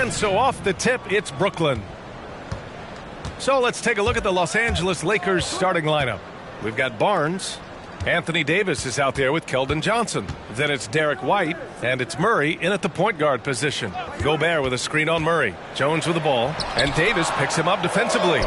And so off the tip, it's Brooklyn. So let's take a look at the Los Angeles Lakers starting lineup. We've got Barnes. Anthony Davis is out there with Keldon Johnson. Then it's Derek White, and it's Murray in at the point guard position. Gobert with a screen on Murray. Jones with the ball, and Davis picks him up defensively.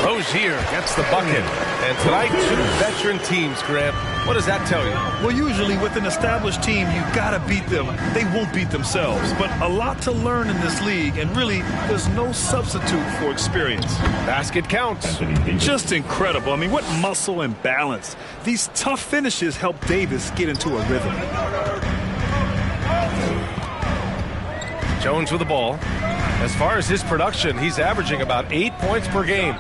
Rozier gets the bucket. And tonight, two veteran teams, Grant. What does that tell you? Well, usually with an established team, you got to beat them. They won't beat themselves. But a lot to learn in this league, and really, there's no substitute for experience. Basket counts. Just incredible. I mean, what muscle and balance. These tough finishes help Davis get into a rhythm. Jones with the ball. As far as his production, he's averaging about 8 points per game.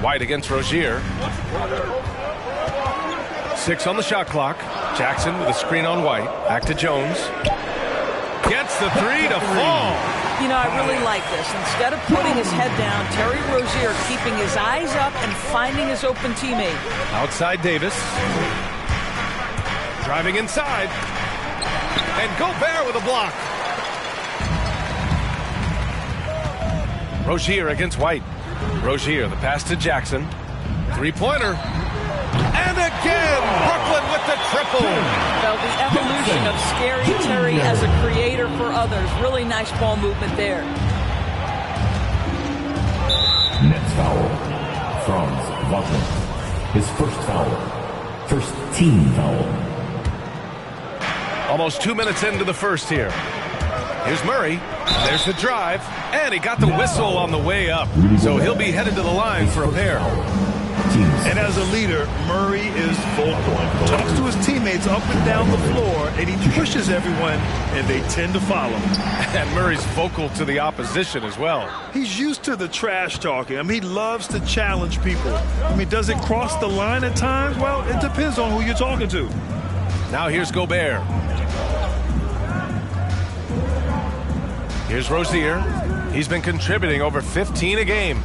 White against Rozier. 6 on the shot clock. Jackson with a screen on White. Back to Jones. Gets the 3 to fall. You know, I really like this. Instead of putting his head down, Terry Rozier keeping his eyes up and finding his open teammate. Outside Davis. Driving inside. And Gobert with a block. Rozier against White. Rozier, the pass to Jackson. Three-pointer. And again, Brooklyn with the triple. Well, the evolution of Scary Terry as a creator for others. Really nice ball movement there. Next foul. Franz Wagner. His first foul. First team foul. Almost 2 minutes into the first here. Here's Murray. There's the drive. And he got the whistle on the way up. So he'll be headed to the line for a pair. And as a leader, Murray is vocal. Talks to his teammates up and down the floor, and he pushes everyone, and they tend to follow. And Murray's vocal to the opposition as well. He's used to the trash talking. I mean, he loves to challenge people. I mean, does it cross the line at times? Well, it depends on who you're talking to. Now here's Gobert. Here's Rozier. He's been contributing over 15 a game.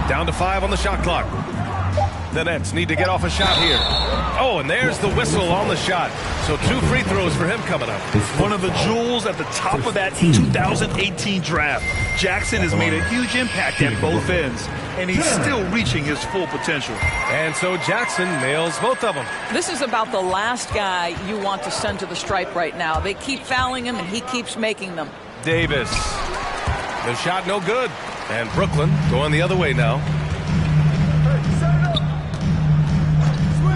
Down to 5 on the shot clock. The Nets need to get off a shot here. Oh, and there's the whistle on the shot. So 2 free throws for him coming up. One of the jewels at the top of that 2018 draft. Jackson has made a huge impact at both ends, and he's still reaching his full potential. And so Jackson nails both of them. This is about the last guy you want to send to the stripe right now. They keep fouling him, and he keeps making them. Davis. The shot no good. And Brooklyn going the other way now.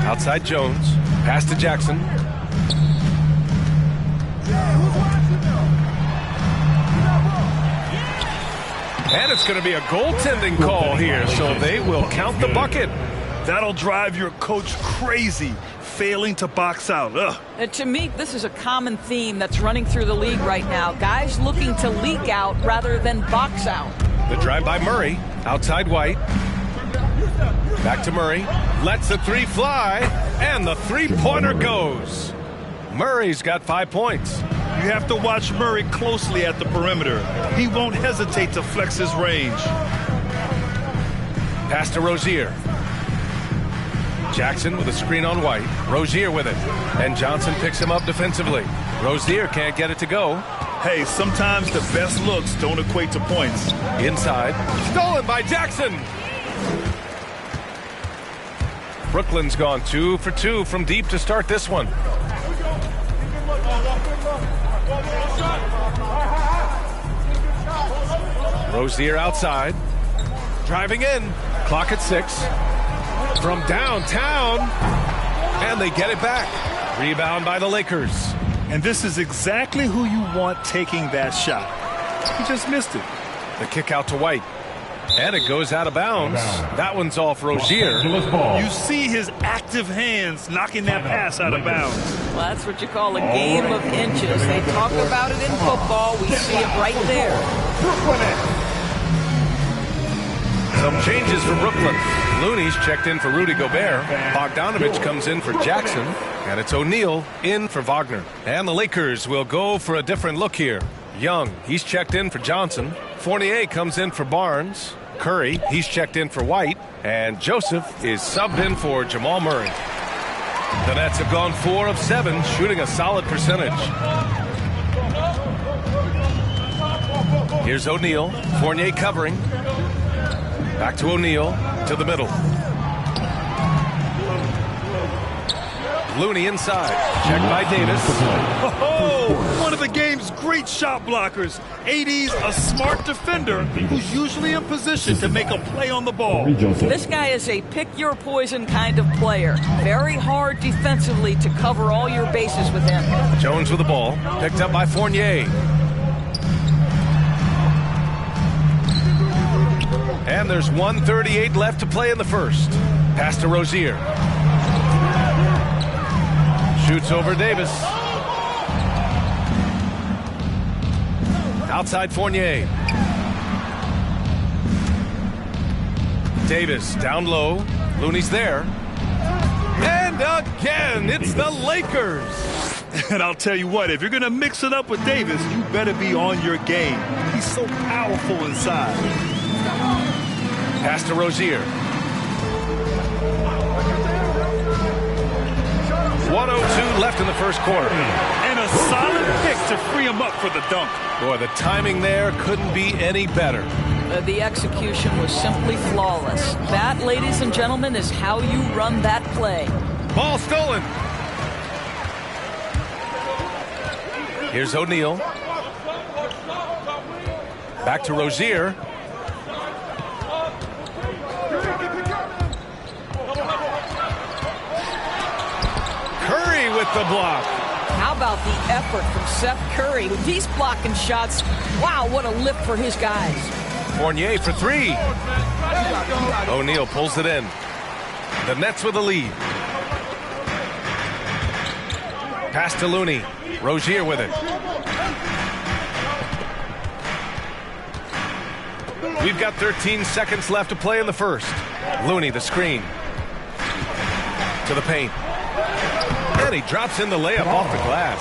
Outside Jones. Pass to Jackson. And it's going to be a goaltending call here, so they will count the bucket. That'll drive your coach crazy, failing to box out. To me, this is a common theme that's running through the league right now. Guys looking to leak out rather than box out. The drive by Murray. Outside White. Back to Murray. Lets the 3 fly. And the three-pointer goes. Murray's got 5 points. You have to watch Murray closely at the perimeter. He won't hesitate to flex his range. Pass to Rozier. Jackson with a screen on White. Rozier with it. And Johnson picks him up defensively. Rozier can't get it to go. Hey, sometimes the best looks don't equate to points. Inside. Stolen by Jackson. Brooklyn's gone 2 for 2 from deep to start this one. Rozier outside. Driving in. Clock at 6. From downtown. And they get it back. Rebound by the Lakers. And this is exactly who you want taking that shot. He just missed it. The kick out to White. And it goes out of bounds. That one's off Rozier. You see his active hands knocking that pass out of bounds. Well, that's what you call a game of inches. They talk about it in football. We see it right there. Some changes for Brooklyn. Looney's checked in for Rudy Gobert. Bogdanovich comes in for Jackson. And it's O'Neal in for Wagner. And the Lakers will go for a different look here. Young, he's checked in for Johnson. Fournier comes in for Barnes. Curry, he's checked in for White. And Joseph is subbed in for Jamal Murray. The Nets have gone 4 of 7, shooting a solid percentage. Here's O'Neal. Fournier covering. Back to O'Neal, to the middle. Looney inside. Checked by Davis. Oh, one of the game's great shot blockers. AD's a smart defender who's usually in position to make a play on the ball. This guy is a pick-your-poison kind of player. Very hard defensively to cover all your bases with him. Jones with the ball. Picked up by Fournier. And there's 1:38 left to play in the first. Pass to Rozier. Shoots over Davis. Outside Fournier. Davis down low. Looney's there. And again, it's the Lakers. And I'll tell you what, if you're going to mix it up with Davis, you better be on your game. He's so powerful inside. Pass to Rozier. 1:02 left in the first quarter. And a solid pick to free him up for the dunk. Boy, the timing there couldn't be any better. The execution was simply flawless. That, ladies and gentlemen, is how you run that play. Ball stolen. Here's O'Neal. Back to Rozier. Curry with the block. How about the effort from Seth Curry? He's blocking shots. Wow, what a lift for his guys. Fournier for 3. O'Neal pulls it in. The Nets with the lead. Pass to Looney. Rozier with it. We've got 13 seconds left to play in the first. Looney, the screen. To the paint. And he drops in the layup off the glass.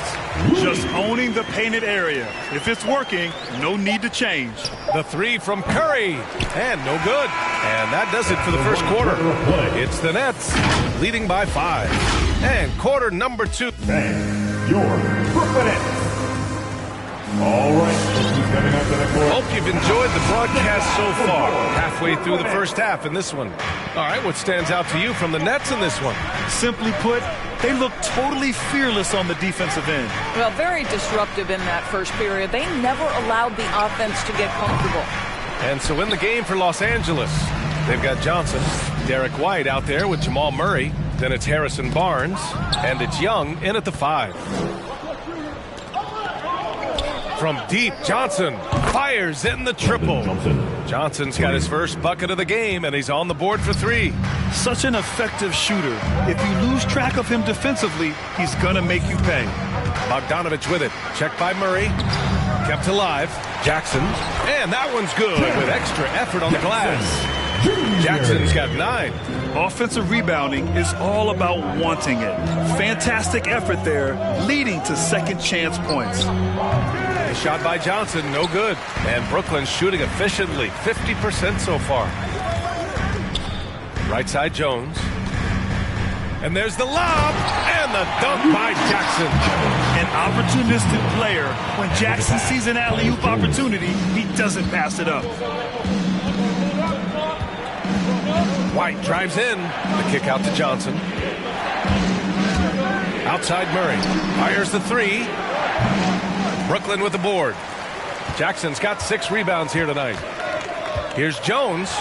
Just owning the painted area. If it's working, no need to change. The 3 from Curry. And no good. And that does it for the first quarter. It's the Nets leading by 5. And quarter number 2. And your Brooklyn Nets. All right. Hope you've enjoyed the broadcast so far. Halfway through the first half in this one. All right, what stands out to you from the Nets in this one? Simply put, they look totally fearless on the defensive end. Well, very disruptive in that first period. They never allowed the offense to get comfortable. And so in the game for Los Angeles, they've got Johnson, Derek White out there with Jamal Murray. Then it's Harrison Barnes, and it's Young in at the 5. From deep, Johnson fires in the triple. Johnson's got his first bucket of the game, and he's on the board for 3. Such an effective shooter. If you lose track of him defensively, he's going to make you pay. Bogdanovich with it. Checked by Murray. Kept alive. Jackson. And that one's good with extra effort on the glass. Jackson's got 9. Offensive rebounding is all about wanting it. Fantastic effort there, leading to second chance points. A shot by Johnson, no good. And Brooklyn shooting efficiently, 50% so far. Right side Jones. And there's the lob and the dunk by Jackson. An opportunistic player. When Jackson sees an alley-oop opportunity, he doesn't pass it up. White drives in. The kick out to Johnson. Outside Murray. Fires the 3. Brooklyn with the board. Jackson's got 6 rebounds here tonight. Here's Jones.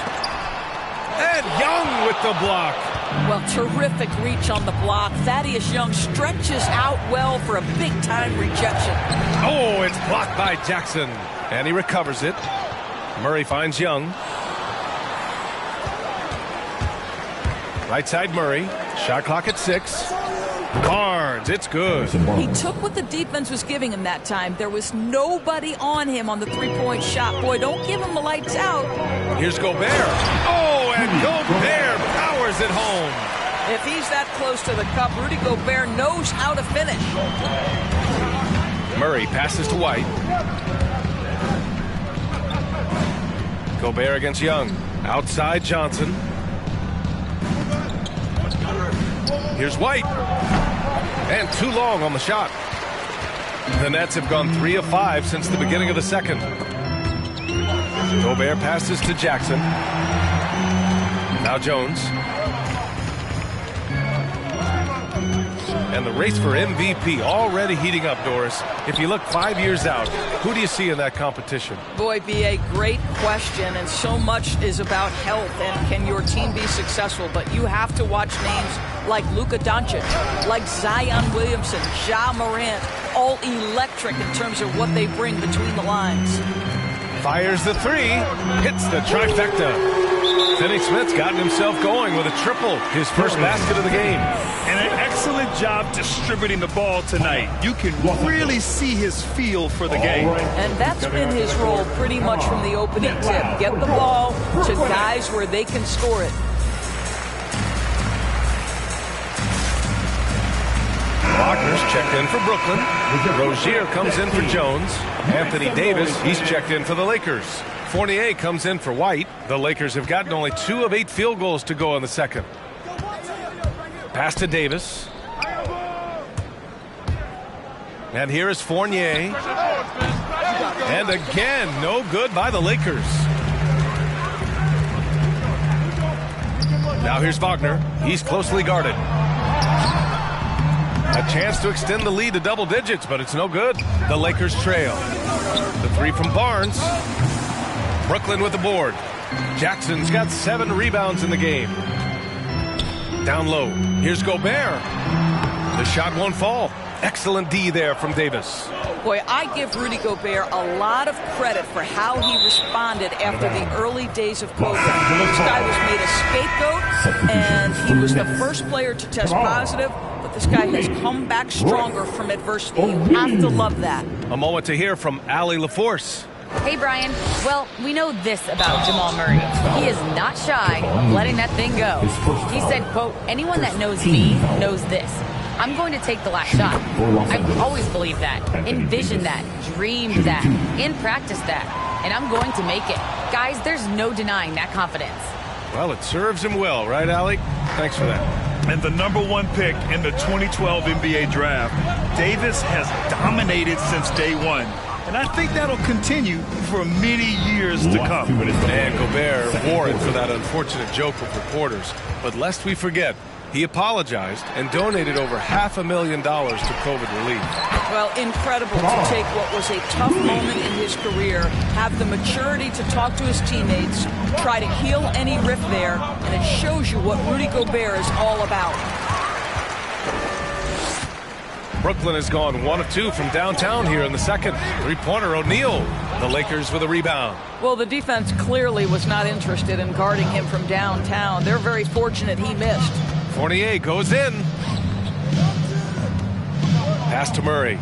And Young with the block. Well, terrific reach on the block. Thaddeus Young stretches out well for a big-time rejection. Oh, it's blocked by Jackson. And he recovers it. Murray finds Young. Right side Murray. Shot clock at 6. Barnes, it's good. He took what the defense was giving him that time. There was nobody on him on the three-point shot. Boy, don't give him the lights out. Here's Gobert. Oh, and Gobert powers it home. If he's that close to the cup, Rudy Gobert knows how to finish. Murray passes to White. Gobert against Young. Outside Johnson. Here's White. And too long on the shot. The Nets have gone 3 of 5 since the beginning of the second. Gobert passes to Jackson. Now Jones. And the race for MVP already heating up, Doris. If you look 5 years out, who do you see in that competition? Boy, B.A., great question, and so much is about health and can your team be successful. But you have to watch names like Luka Doncic, like Zion Williamson, Ja Morant, all electric in terms of what they bring between the lines. Fires the three, hits the trifecta. Finney Smith's gotten himself going with a triple, his first basket of the game. And an excellent job distributing the ball tonight. You can really see his feel for the game. And that's been his role pretty much from the opening tip. Get the ball to guys where they can score it. Wagner's checked in for Brooklyn. Rozier comes in for Jones. Anthony Davis, he's checked in for the Lakers. Fournier comes in for White. The Lakers have gotten only 2 of 8 field goals to go in the second. Pass to Davis. And here is Fournier. And again, no good by the Lakers. Now here's Wagner. He's closely guarded. A chance to extend the lead to double digits, but it's no good. The Lakers trail. The three from Barnes. Brooklyn with the board. Jackson's got 7 rebounds in the game. Down low. Here's Gobert. The shot won't fall. Excellent D there from Davis. Boy, I give Rudy Gobert a lot of credit for how he responded after the early days of COVID. This guy was made a scapegoat, and he was the first player to test positive. But this guy has come back stronger from adversity. You have to love that. A moment to hear from Allie LaForce. Hey, Brian. Well, we know this about Jamal Murray. He is not shy letting that thing go. He said, quote, anyone that knows me knows this. I'm going to take the last shot. I've always believed that, envisioned that, dreamed that, and practiced that. And I'm going to make it. Guys, there's no denying that confidence. Well, it serves him well, right, Allie? Thanks for that. And the #1 pick in the 2012 NBA draft, Davis has dominated since day one. And I think that'll continue for many years to come. And Gobert wore it for that unfortunate joke with reporters. But lest we forget, he apologized and donated over $500,000 to COVID relief. Well, incredible to take what was a tough moment in his career, have the maturity to talk to his teammates, try to heal any rift there, and it shows you what Rudy Gobert is all about. Brooklyn has gone 1 of 2 from downtown here in the second. Three-pointer O'Neal. The Lakers with a rebound. Well, the defense clearly was not interested in guarding him from downtown. They're very fortunate he missed. Fournier goes in. Pass to Murray.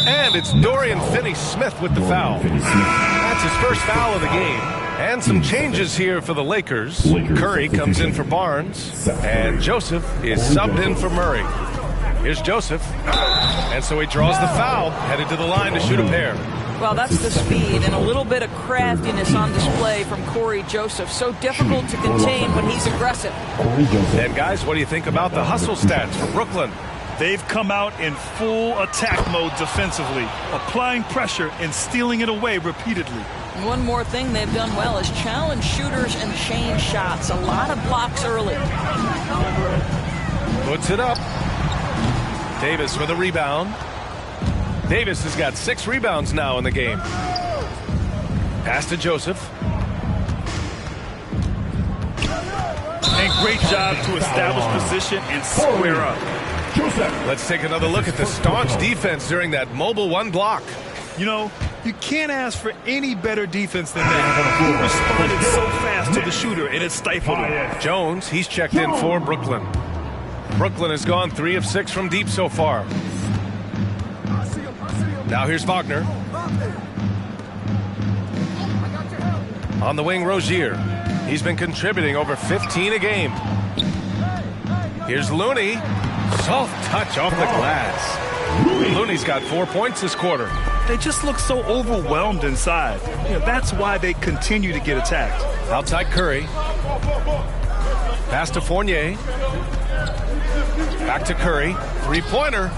And it's Dorian Finney-Smith with the foul. That's his first foul of the game. And some changes here for the Lakers. Curry comes in for Barnes. And Joseph is subbed in for Murray. Here's Joseph. And so he draws the foul, headed to the line to shoot a pair. Well, that's the speed and a little bit of craftiness on display from Corey Joseph. So difficult to contain when he's aggressive. And guys, what do you think about the hustle stats for Brooklyn? They've come out in full attack mode defensively, applying pressure and stealing it away repeatedly. One more thing they've done well is challenge shooters and change shots. A lot of blocks early. Puts it up. Davis with a rebound. Davis has got 6 rebounds now in the game. Pass to Joseph. And great job to establish position and square up. Let's take another look at the staunch defense during that mobile 1 block. You know, you can't ask for any better defense than that. He responded so fast to the shooter, and it stifled him. Jones, he's checked in for Brooklyn. Brooklyn has gone 3 of 6 from deep so far. Now here's Wagner. On the wing, Rozier. He's been contributing over 15 a game. Here's Looney. Soft touch off the glass. Looney's got 4 points this quarter. They just look so overwhelmed inside. You know, that's why they continue to get attacked. Outside Curry. Pass to Fournier. Back to Curry. Three-pointer.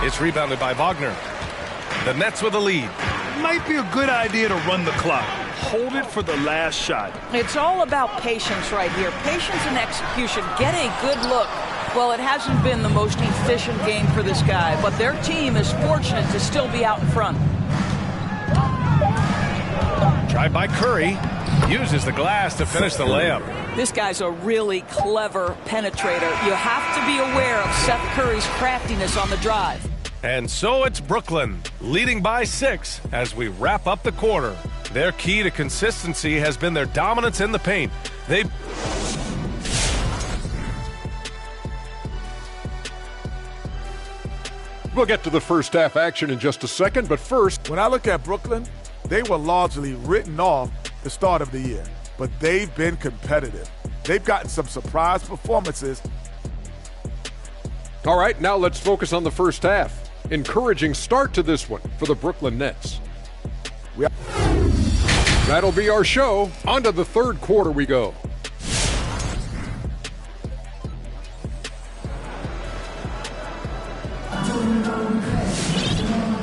It's rebounded by Wagner. The Nets with a lead. Might be a good idea to run the clock. Hold it for the last shot. It's all about patience right here. Patience and execution. Get a good look. Well, it hasn't been the most efficient game for this guy, but their team is fortunate to still be out in front. Drive by Curry. Uses the glass to finish the layup. This guy's a really clever penetrator. You have to be aware of Seth Curry's craftiness on the drive. And so it's Brooklyn, leading by 6 as we wrap up the quarter. Their key to consistency has been their dominance in the paint. We'll get to the first half action in just a second, but first... When I look at Brooklyn, they were largely written off the start of the year, but they've been competitive. They've gotten some surprise performances. All right, now let's focus on the first half. Encouraging start to this one for the Brooklyn Nets. That'll be our show. On to the third quarter we go.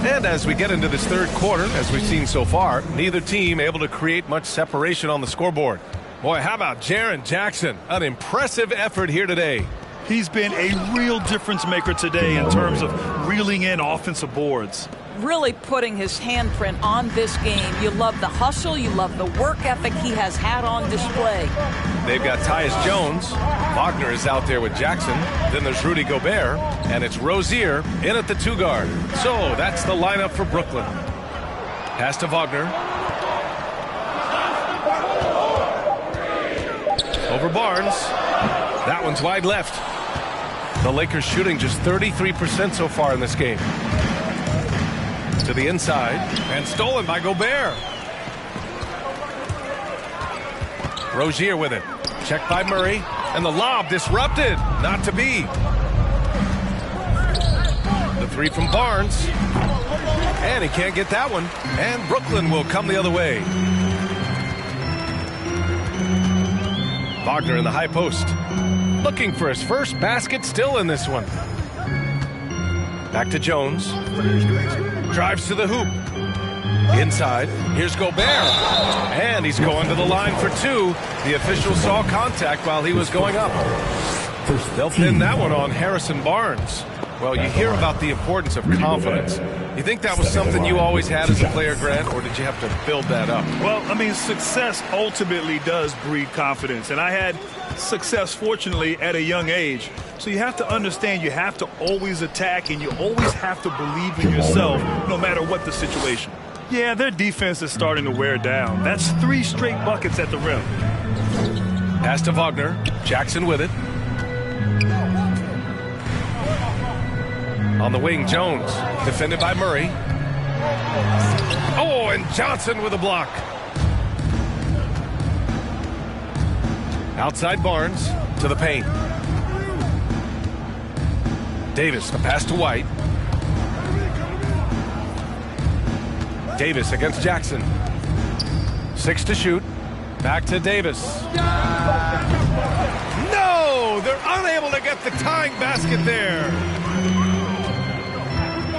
And as we get into this third quarter, as we've seen so far, neither team able to create much separation on the scoreboard. Boy, how about Jaren Jackson? An impressive effort here today. He's been a real difference maker today in terms of reeling in offensive boards. Really putting his handprint on this game. You love the hustle. You love the work ethic he has had on display. They've got Tyus Jones. Wagner is out there with Jackson. Then there's Rudy Gobert. And it's Rozier in at the 2-guard. So that's the lineup for Brooklyn. Pass to Wagner. Over Barnes. That one's wide left. The Lakers shooting just 33% so far in this game. To the inside, and stolen by Gobert. Rozier with it. Checked by Murray, and the lob disrupted. Not to be. The three from Barnes. And he can't get that one. And Brooklyn will come the other way. Wagner in the high post. Looking for his first basket, still in this one. Back to Jones. Drives to the hoop. Inside. Here's Gobert. And he's going to the line for 2. The official saw contact while he was going up. They'll pin that one on Harrison Barnes. Well, you hear about the importance of confidence. You think that was something you always had as a player, Grant, or did you have to build that up? Well, I mean, success ultimately does breed confidence. And I had success, fortunately, at a young age. So you have to understand you have to always attack and you always have to believe in yourself no matter what the situation. Yeah, their defense is starting to wear down. That's 3 straight buckets at the rim. Pass to Wagner. Jackson with it. On the wing, Jones. Defended by Murray. Oh, and Johnson with a block. Outside Barnes to the paint. Davis, a pass to White. Davis against Jackson. 6 to shoot. Back to Davis. No! They're unable to get the tying basket there.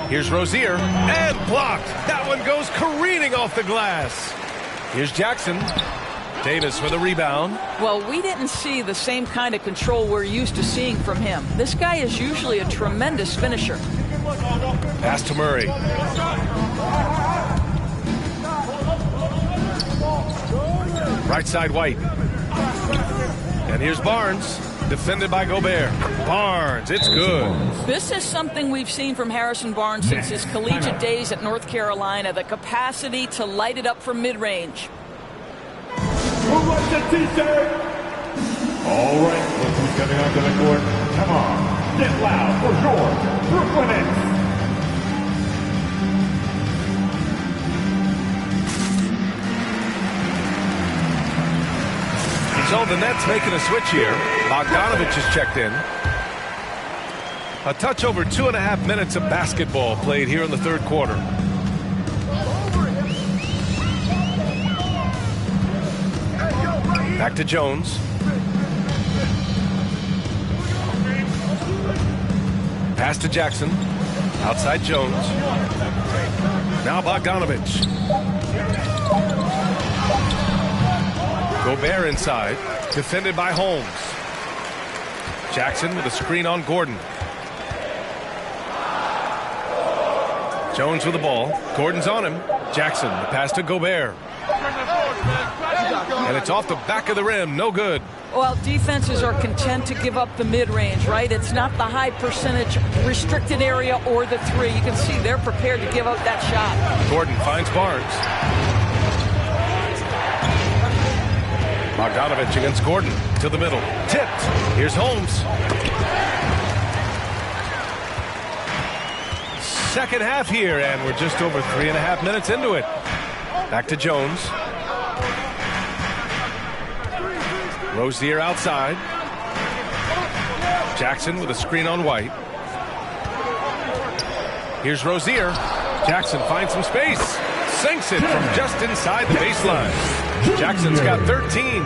Here's Rozier, and blocked. That one goes careening off the glass. Here's Jackson. Davis with a rebound. Well, we didn't see the same kind of control we're used to seeing from him. This guy is usually a tremendous finisher. Pass to Murray. Right side, White. And here's Barnes. Defended by Gobert. Barnes, it's good. This is something we've seen from Harrison Barnes since his collegiate days at North Carolina, the capacity to light it up from mid-range. Who wants the t-shirt? All right, look who's coming onto the court. Come on, get loud for your Brooklyn Nets. So the Nets making a switch here. Bogdanovich is checked in. A touch over 2.5 minutes of basketball played here in the third quarter. Back to Jones. Pass to Jackson. Outside Jones. Now Bogdanovich. Gobert inside. Defended by Holmes. Jackson with a screen on Gordon. Jones with the ball. Gordon's on him. Jackson, the pass to Gobert. And it's off the back of the rim. No good. Well, defenses are content to give up the mid-range, right? It's not the high percentage restricted area or the three. You can see they're prepared to give up that shot. Gordon finds Barnes. Bogdanovich against Gordon. To the middle. Tipped. Here's Holmes. Second half here, and we're just over 3.5 minutes into it. Back to Jones. Rozier outside. Jackson with a screen on White. Here's Rozier. Jackson finds some space. Sinks it from just inside the baseline. Jackson's got 13.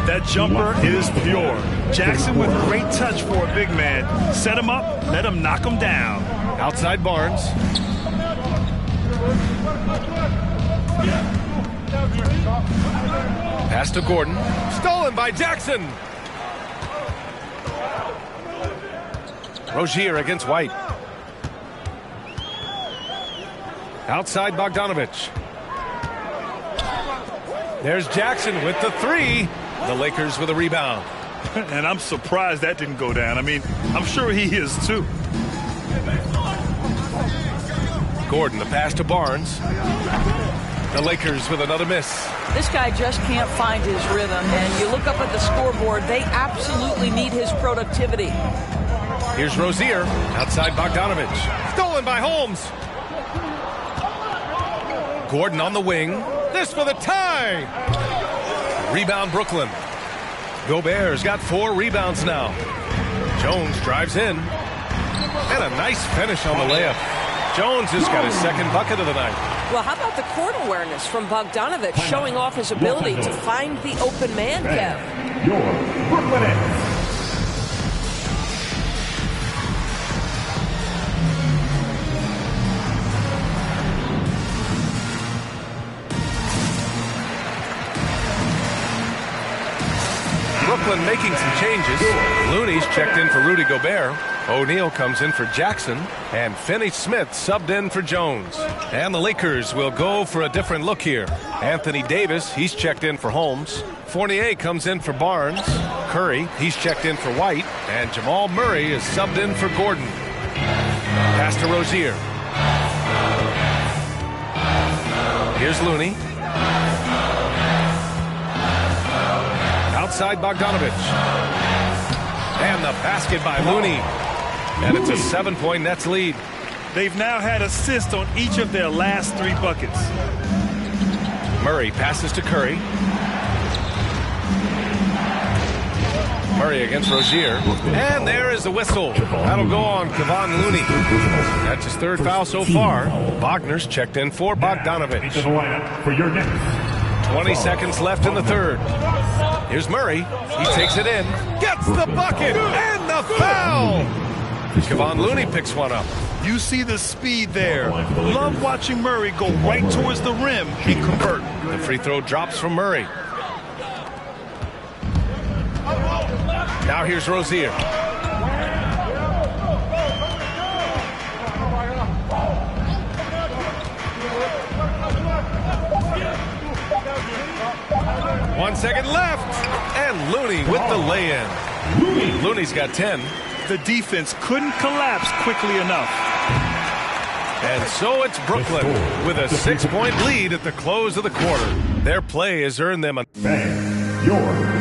That jumper is pure. Jackson with great touch for a big man. Set him up, let him knock him down. Outside Barnes. Pass to Gordon. Stolen by Jackson. Rozier against White. Outside Bogdanovich. There's Jackson with the three. The Lakers with a rebound. And I'm surprised that didn't go down. I mean, I'm sure he is too. Gordon, the pass to Barnes. The Lakers with another miss. This guy just can't find his rhythm, and you look up at the scoreboard, they absolutely need his productivity. Here's Rozier, outside Bogdanovich. Stolen by Holmes. Gordon on the wing. This for the tie. Rebound Brooklyn. Gobert's got 4 rebounds now. Jones drives in. And a nice finish on the layup. Jones has got his second bucket of the night. Well, how about the court awareness from Bogdanovich showing off his ability to find the open man, Kev? Your Brooklyn Nets. Brooklyn making some changes. Looney's checked in for Rudy Gobert. O'Neal comes in for Jackson. And Finney-Smith subbed in for Jones. And the Lakers will go for a different look here. Anthony Davis, he's checked in for Holmes. Fournier comes in for Barnes. Curry, he's checked in for White. And Jamal Murray is subbed in for Gordon. Pass to Rozier. Here's Looney. Outside Bogdanovich. And the basket by Looney. And it's a 7-point Nets lead. They've now had assists on each of their last 3 buckets. Murray passes to Curry. Murray against Rozier. And there is the whistle. That'll go on Kevon Looney. That's his 3rd foul so far. Wagner's checked in for Bogdanovich. Into the lineup for your Nets. 20 seconds left in the 3rd. Here's Murray. He takes it in. Gets the bucket and the foul. Kevon Looney picks one up. You see the speed there. Love watching Murray go right towards the rim and convert. The free throw drops from Murray. Now here's Rozier. One second left. And Looney with the lay-in. Looney's got 10. The defense couldn't collapse quickly enough. And so it's Brooklyn with a 6-point lead at the close of the quarter. Their play has earned them a... Your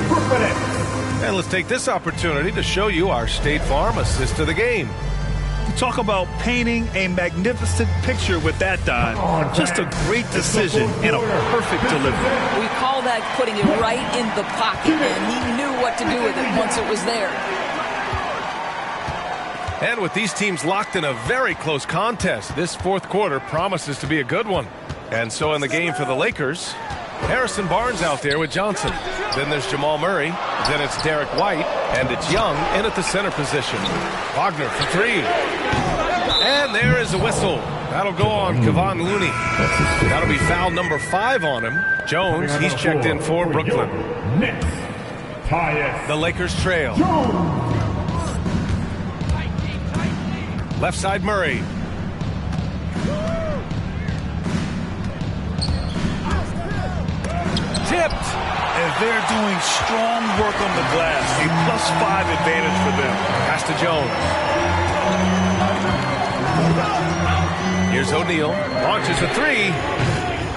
Brooklyn Nets. And let's take this opportunity to show you our State Farm assist of the game. Talk about painting a magnificent picture with that dive. Just a great decision and a perfect delivery. We call that putting it right in the pocket, and he knew what to do with it once it was there. And with these teams locked in a very close contest, this 4th quarter promises to be a good one. And so in the game for the Lakers, Harrison Barnes out there with Johnson. Then there's Jamal Murray. Then it's Derek White. And it's Young in at the center position. Wagner for three. And there is a whistle. That'll go on Kevon Looney. That'll be foul number 5 on him. Jones, he's checked in for Brooklyn. The Lakers trail. Left side Murray. Tipped. And they're doing strong work on the glass. A +5 advantage for them. Pass to Jones. Here's O'Neal. Launches a three.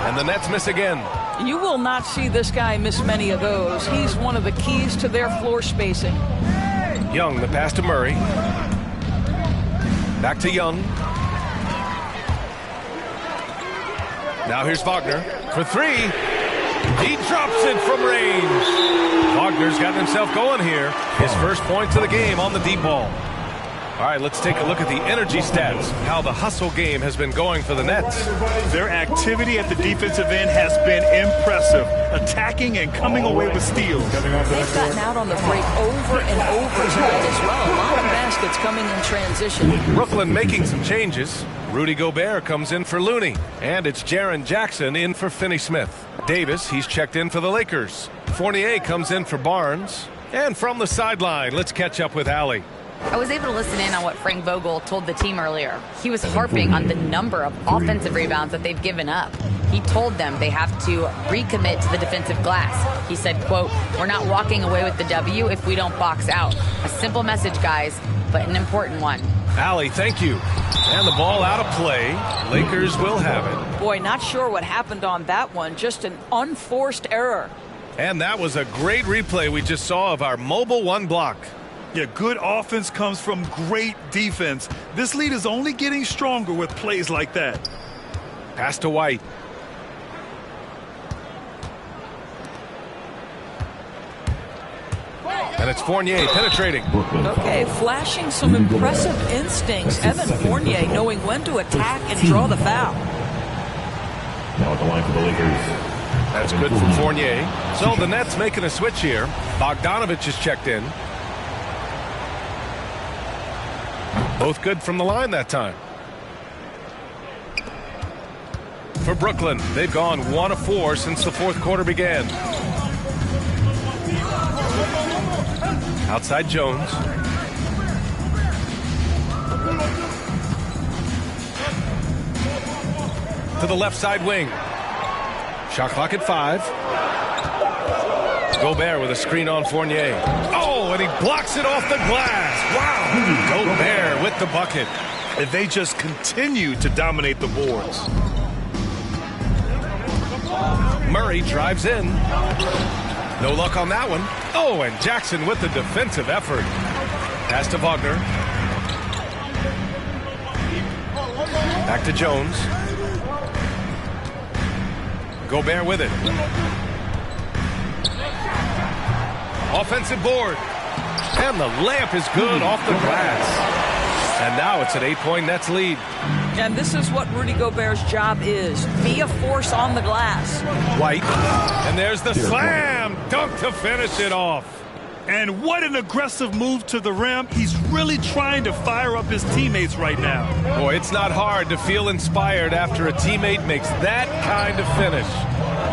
And the Nets miss again. You will not see this guy miss many of those. He's one of the keys to their floor spacing. Young, the pass to Murray. Back to Young. Now here's Wagner for three. He drops it from range. Wagner's gotten himself going here. His first points of the game on the deep ball. All right, let's take a look at the energy stats, how the hustle game has been going for the Nets. Their activity at the defensive end has been impressive, attacking and coming away with steals. They've gotten out on the break over and over tonight as well. A lot of baskets coming in transition. Brooklyn making some changes. Rudy Gobert comes in for Looney, and it's Jaren Jackson in for Finney-Smith. Davis, he's checked in for the Lakers. Fournier comes in for Barnes. And from the sideline, let's catch up with Allie. I was able to listen in on what Frank Vogel told the team earlier. He was harping on the number of offensive rebounds that they've given up. He told them they have to recommit to the defensive glass. He said, quote, "We're not walking away with the W if we don't box out." A simple message, guys, but an important one. Allie, thank you. And the ball out of play. Lakers will have it. Boy, not sure what happened on that one. Just an unforced error. And that was a great replay we just saw of our mobile one block. Yeah, good offense comes from great defense. This lead is only getting stronger with plays like that. Pass to White. And it's Fournier penetrating. Okay, flashing some impressive instincts. Evan Fournier knowing when to attack and draw the foul. Now at the line for the Lakers. That's good from Fournier. So the Nets making a switch here. Bogdanovich is checked in. Both good from the line that time. For Brooklyn, they've gone 1 of 4 since the fourth quarter began. Outside Jones. To the left side wing. Shot clock at 5. Gobert with a screen on Fournier. Oh, and he blocks it off the glass. Wow. Gobert with the bucket. And they just continue to dominate the boards. Murray drives in. No luck on that one. Oh, and Jackson with the defensive effort. Pass to Wagner. Back to Jones. Gobert with it. Offensive board. And the layup is good off the glass. And now it's an 8-point Nets lead. And this is what Rudy Gobert's job is. Be a force on the glass. White. And there's the slam dunk to finish it off. And what an aggressive move to the rim. He's really trying to fire up his teammates right now. Boy, it's not hard to feel inspired after a teammate makes that kind of finish.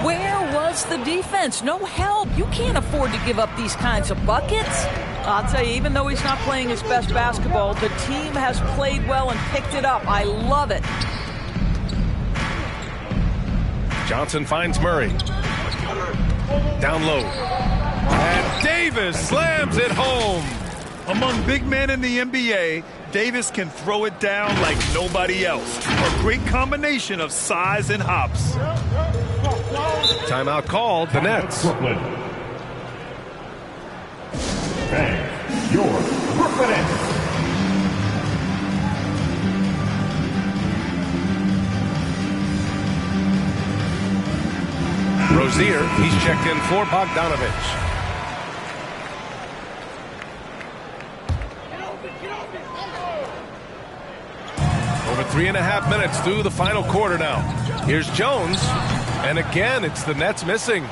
Where was the defense? No help. You can't afford to give up these kinds of buckets. I'll tell you, even though he's not playing his best basketball, the team has played well and picked it up. I love it. Johnson finds Murray. Down low. And Davis slams it home. Among big men in the NBA, Davis can throw it down like nobody else. A great combination of size and hops. Timeout called. The Nets. Brooklyn. Bang. Your Brooklyn Nets. Rozier, he's checked in for Bogdanovich. Over 3.5 minutes through the final quarter now. Here's Jones. And again, it's the Nets missing.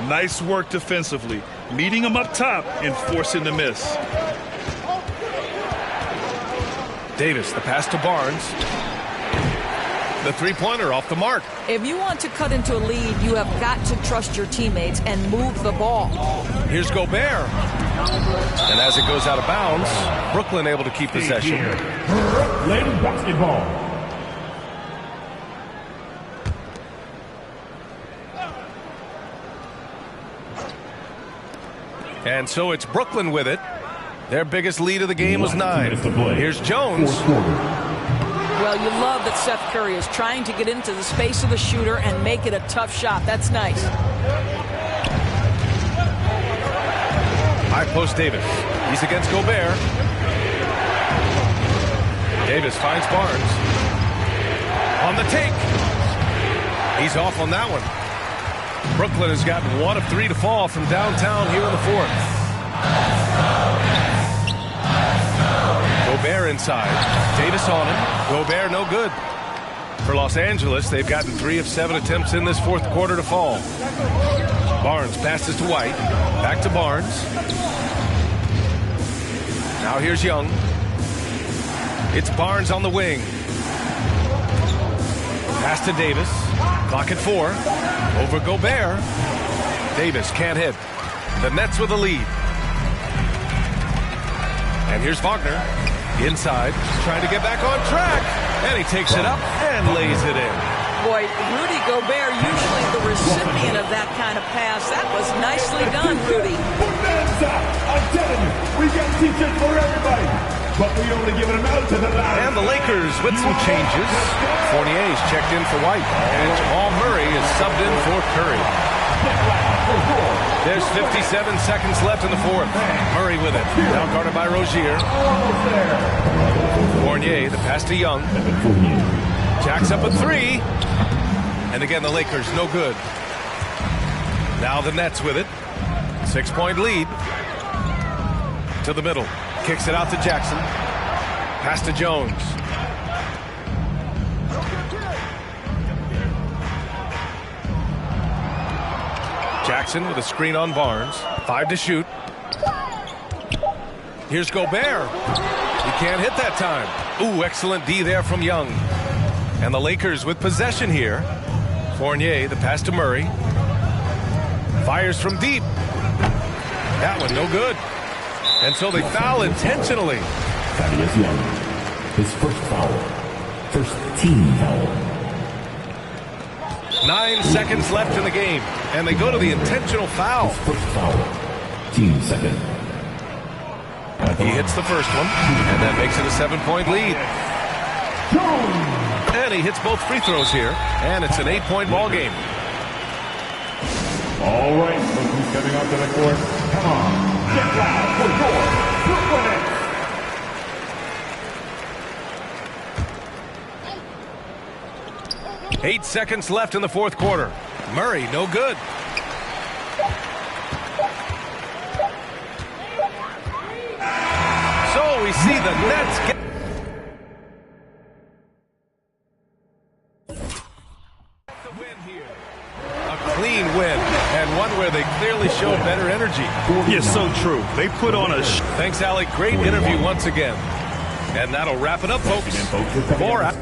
Nice work defensively, meeting them up top and forcing the miss. Davis, the pass to Barnes. The three-pointer off the mark. If you want to cut into a lead, you have got to trust your teammates and move the ball. Here's Gobert. And as it goes out of bounds, Brooklyn able to keep possession. Brooklyn basketball. And so it's Brooklyn with it. Their biggest lead of the game was 9. Here's Jones. Well, you love that Seth Curry is trying to get into the space of the shooter and make it a tough shot. That's nice. High post Davis. He's against Gobert. Davis finds Barnes. On the take. He's off on that one. Brooklyn has gotten 1 of 3 to fall from downtown here in the fourth. Gobert inside. Davis on him. Gobert no good. For Los Angeles, they've gotten 3 of 7 attempts in this fourth quarter to fall. Barnes passes to White. Back to Barnes. Now here's Young. It's Barnes on the wing. Pass to Davis. Clock at 4. Over Gobert. Davis can't hit. The Nets with the lead. And here's Wagner. Inside. Trying to get back on track. And he takes it up and lays it in. Boy, Rudy Gobert, usually the recipient of that kind of pass. That was nicely done, Rudy. I'm telling you, we got teachers for everybody. But we only giving them out to the line. And the Lakers with some changes. Fournier's checked in for White. And Jamal Murray is subbed in for Curry. There's 57 seconds left in the fourth. Murray with it. Now guarded by Rozier. Fournier, the pass to Young. Jacks up a 3. And again, the Lakers no good. Now the Nets with it. 6-point lead. To the middle. Kicks it out to Jackson. Pass to Jones. Jackson with a screen on Barnes. 5 to shoot. Here's Gobert. He can't hit that time. Ooh, excellent D there from Young. And the Lakers with possession here. Fournier, the pass to Murray. Fires from deep. That one no good. And so they foul intentionally. Thaddeus Young, his first foul. First team foul. 9 seconds left in the game. And they go to the intentional foul. His first foul. Team second. He hits the first one. And that makes it a 7-point lead. And he hits both free throws here. And it's an 8-point ball game. All right, look who's coming onto the court. Come on. Get loud for your Brooklyn Nets. 8 seconds left in the fourth quarter. Murray, no good. So we see the Nets get the win here. A clean win, and one where they clearly showed better energy. Yes, so true. They put on a... Thanks, Alec. Great interview once again. And that'll wrap it up, folks. For